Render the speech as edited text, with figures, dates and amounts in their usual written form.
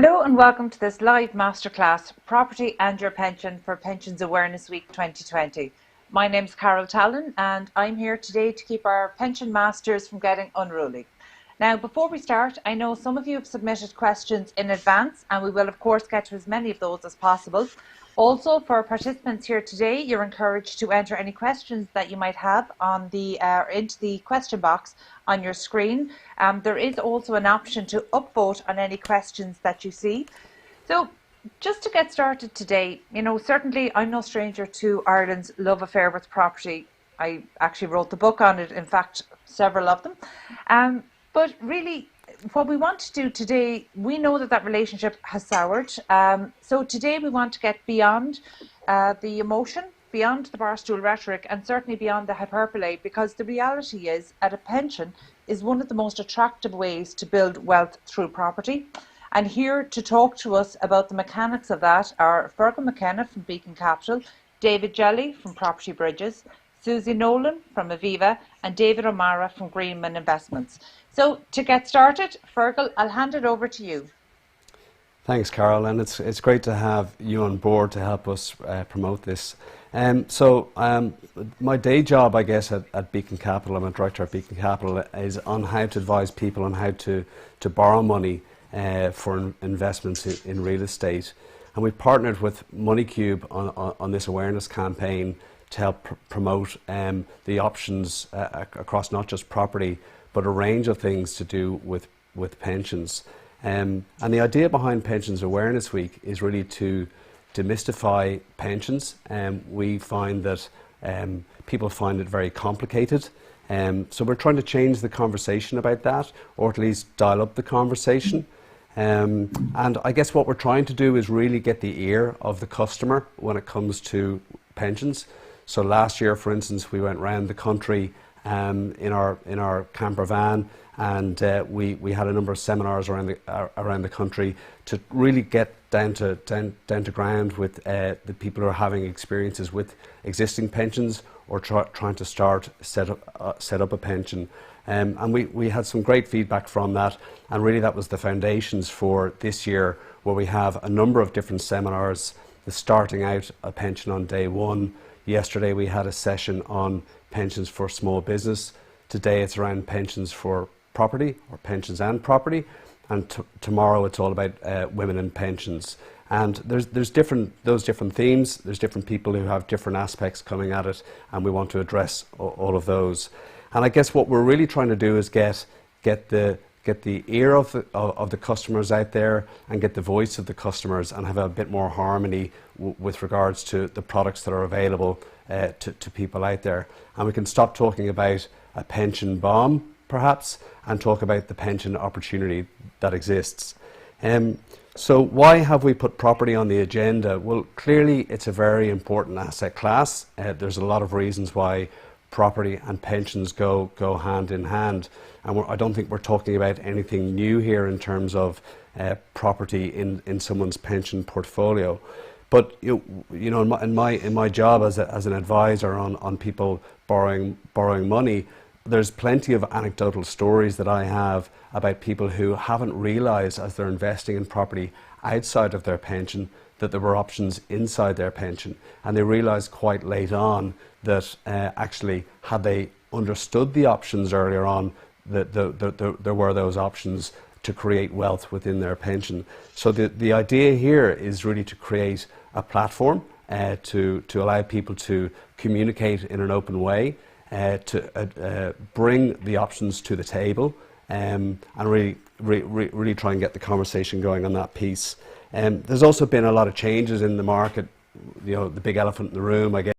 Hello and welcome to this live masterclass, Property and Your Pension for Pensions Awareness Week 2020. My name is Carol Talon and I'm here today to keep our pension masters from getting unruly. Now, before we start, I know some of you have submitted questions in advance and we will of course get to as many of those as possible. Also, for participants here today, you're encouraged to enter any questions that you might have on into the question box on your screen. There is also an option to upvote on any questions that you see. So just to get started today, certainly I'm no stranger to Ireland's love affair with property. I actually wrote the book on it, in fact, several of them. But really, what we want to do today, we know that relationship has soured. So today we want to get beyond the emotion, beyond the barstool rhetoric, and certainly beyond the hyperbole, because the reality is that a pension is one of the most attractive ways to build wealth through property. And here to talk to us about the mechanics of that are Fergal McKenna from Beacon Capital, David Jelly from Property Bridges, Susie Nolan from Aviva, and David O'Mara from Greenman Investments. So to get started, Fergal, I'll hand it over to you. Thanks, Carol, and it's great to have you on board to help us promote this. My day job, I guess, at Beacon Capital, I'm a director at Beacon Capital, is on how to advise people on how to borrow money for investments in real estate. And we've partnered with MoneyCube on this awareness campaign to help promote the options across not just property, but a range of things to do with pensions. And the idea behind Pensions Awareness Week is really to demystify pensions. We find that people find it very complicated. So we're trying to change the conversation about that, or at least dial up the conversation. And I guess what we're trying to do is really get the ear of the customer when it comes to pensions. So last year, for instance, we went around the country in our camper van, and we had a number of seminars around the country to really get down to ground with the people who are having experiences with existing pensions or trying to set up a pension. And we had some great feedback from that, and really that was the foundations for this year, where we have a number of different seminars. The starting out a pension on day one. Yesterday we had a session on pensions for small business. Today it's around pensions for property, or pensions and property, and tomorrow it's all about women and pensions. And there's those different themes. There's different people who have different aspects coming at it, and we want to address all of those. And I guess what we're really trying to do is get the ear of the customers out there, and get the voice of the customers, and have a bit more harmony with regards to the products that are available to people out there. And we can stop talking about a pension bomb, perhaps, and talk about the pension opportunity that exists. So why have we put property on the agenda? Well, clearly it's a very important asset class. There's a lot of reasons why property and pensions go hand in hand. And I don't think we're talking about anything new here in terms of property in someone's pension portfolio. But in my job as an advisor on people borrowing money, there's plenty of anecdotal stories that I have about people who haven't realised, as they're investing in property outside of their pension, that there were options inside their pension, and they realised quite late on that actually, had they understood the options earlier on, that there were those options to create wealth within their pension. So the idea here is really to create a platform to allow people to communicate in an open way, to bring the options to the table, and really try and get the conversation going on that piece. There's also been a lot of changes in the market. The big elephant in the room, I guess,